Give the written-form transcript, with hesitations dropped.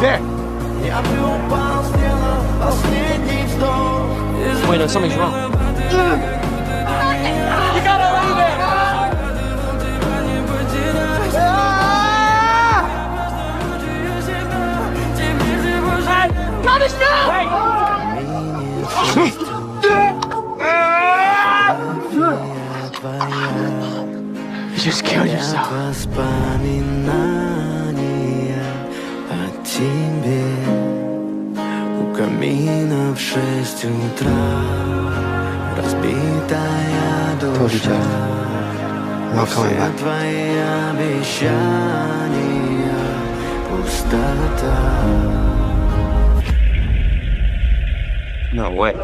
There! Wait, no, something's wrong. You gotta leave it! Got us You just killed yourself. У камина в 6 утра разбитая душа. Все твои обещания пустота. No way.